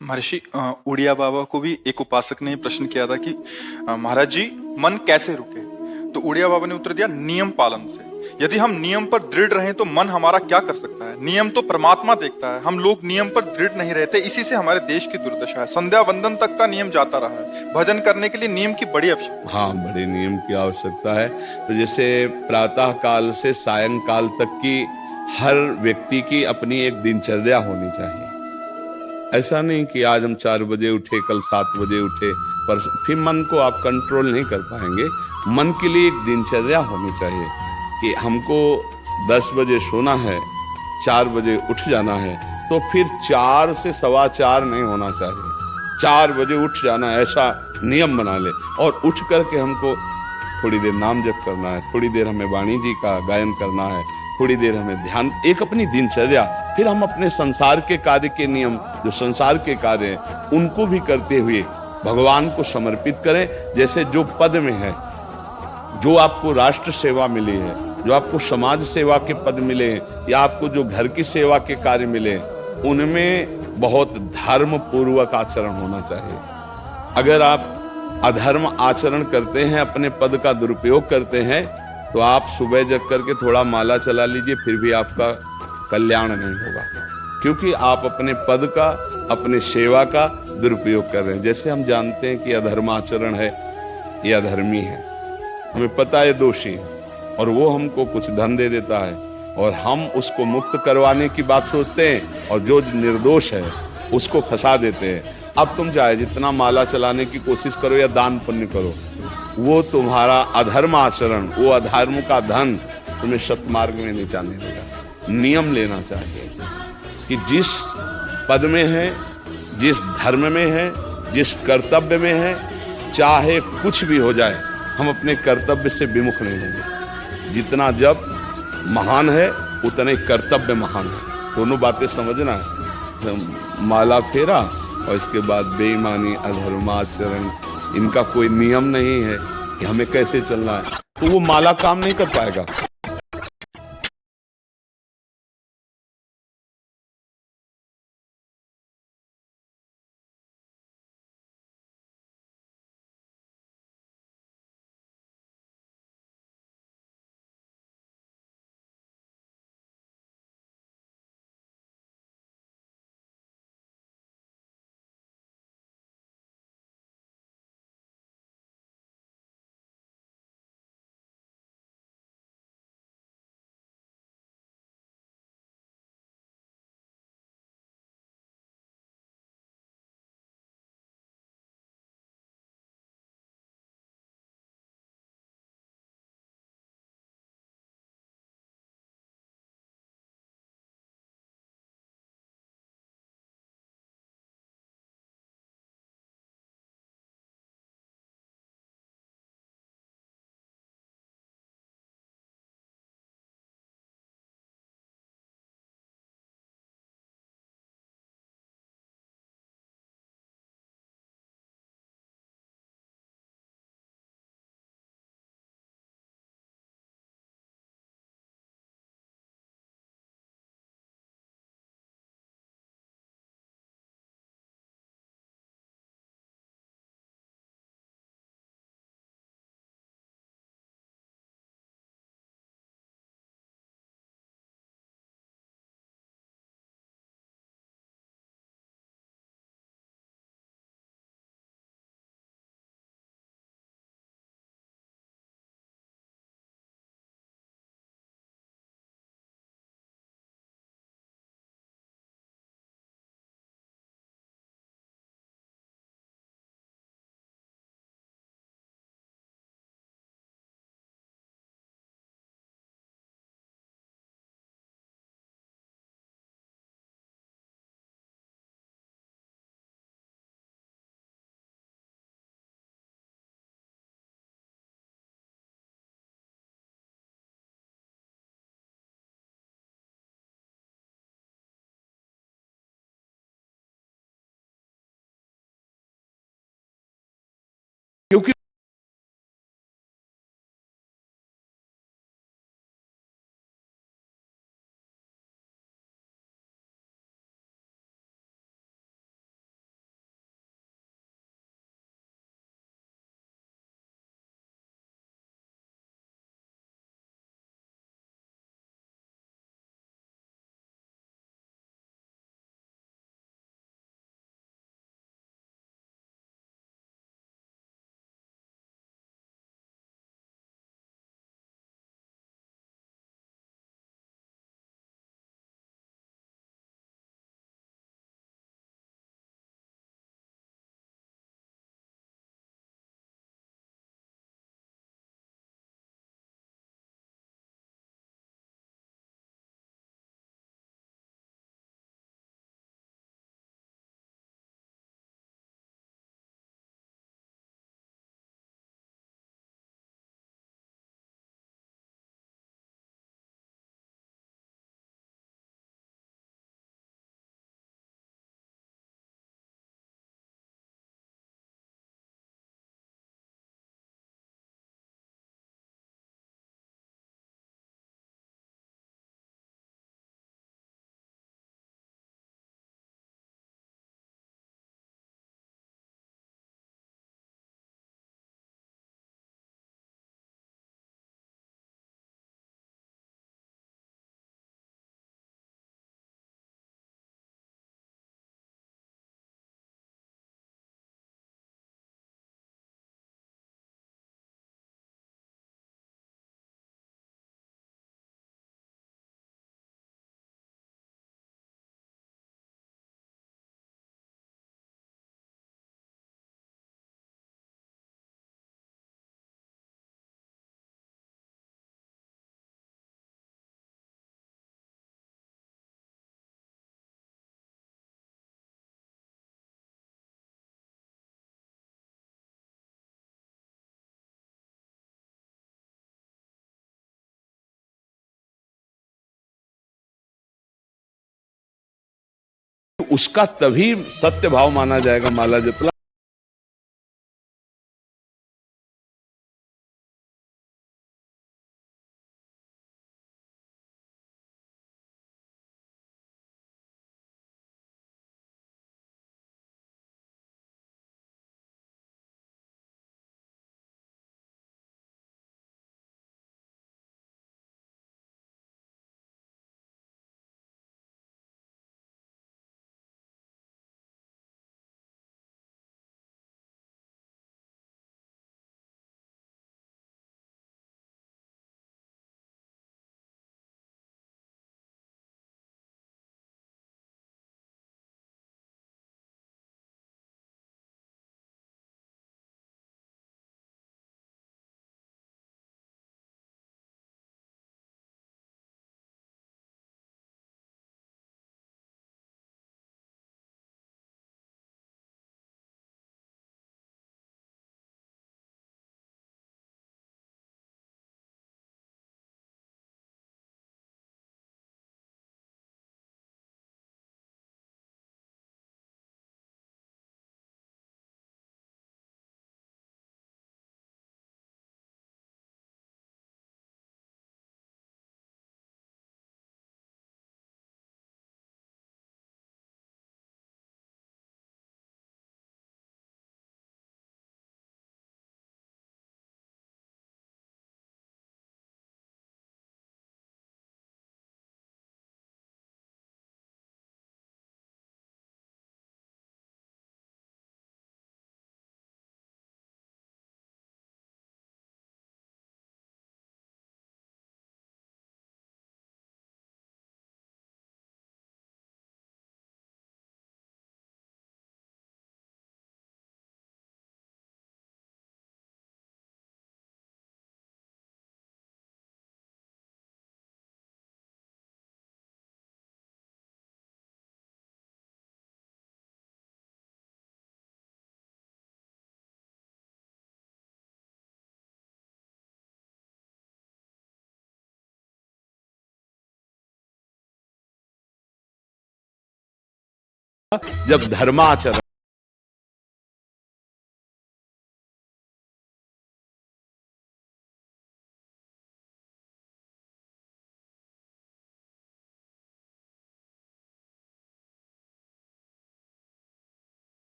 महर्षि उड़िया बाबा को भी एक उपासक ने प्रश्न किया था कि महाराज जी, मन कैसे रुके? तो उड़िया बाबा ने उत्तर दिया, नियम पालन से। यदि हम नियम पर दृढ़ रहें तो मन हमारा क्या कर सकता है? नियम तो परमात्मा देखता है। हम लोग नियम पर दृढ़ नहीं रहते, इसी से हमारे देश की दुर्दशा है। संध्या वंदन तक का नियम जाता रहा है। भजन करने के लिए नियम की बड़ी आवश्यकता हाँ, बड़े नियम की आवश्यकता है। तो जैसे प्रातः काल से सायंकाल तक की हर व्यक्ति की अपनी एक दिनचर्या होनी चाहिए। ऐसा नहीं कि आज हम 4 बजे उठे, कल 7 बजे उठे, पर फिर मन को आप कंट्रोल नहीं कर पाएंगे। मन के लिए एक दिनचर्या होनी चाहिए कि हमको 10 बजे सोना है, 4 बजे उठ जाना है। तो फिर 4 से 4:15 नहीं होना चाहिए, 4 बजे उठ जाना, ऐसा नियम बना ले। और उठ करके हमको थोड़ी देर नाम जप करना है, थोड़ी देर हमें वाणी जी का गायन करना है, थोड़ी देर हमें ध्यान, एक अपनी दिनचर्या। फिर हम अपने संसार के कार्य के नियम, जो संसार के कार्य हैं, उनको भी करते हुए भगवान को समर्पित करें। जैसे जो पद में है, जो आपको राष्ट्र सेवा मिली है, जो आपको समाज सेवा के पद मिले हैं, या आपको जो घर की सेवा के कार्य मिले, उनमें बहुत धर्म पूर्वक आचरण होना चाहिए। अगर आप अधर्म आचरण करते हैं, अपने पद का दुरुपयोग करते हैं, तो आप सुबह जग करके थोड़ा माला चला लीजिए, फिर भी आपका कल्याण नहीं होगा, क्योंकि आप अपने पद का, अपने सेवा का दुरुपयोग कर रहे हैं। जैसे हम जानते हैं कि अधर्माचरण है, ये अधर्मी है, हमें पता है दोषी है, और वो हमको कुछ धन दे देता है, और हम उसको मुक्त करवाने की बात सोचते हैं, और जो निर्दोष है उसको फंसा देते हैं। अब तुम चाहे जितना माला चलाने की कोशिश करो या दान पुण्य करो, वो तुम्हारा अधर्म आचरण, वो अधर्म का धन तुम्हें सतमार्ग में नहीं जाने देगा। नियम लेना चाहिए कि जिस पद में है, जिस धर्म में है, जिस कर्तव्य में है, चाहे कुछ भी हो जाए, हम अपने कर्तव्य से विमुख नहीं होंगे। जितना जप महान है, उतने कर्तव्य महान है। दोनों बातें समझना है। माला फेरा और इसके बाद बेईमानी, अधर्माचरण, इनका कोई नियम नहीं है कि हमें कैसे चलना है, तो वो माला काम नहीं कर पाएगा। क्योंकि उसका तभी सत्य भाव माना जाएगा माला जपना। जब धर्माचरण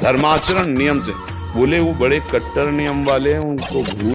धर्माचरण नियम से। बोले वो बड़े कट्टर नियम वाले हैं, उनको भूल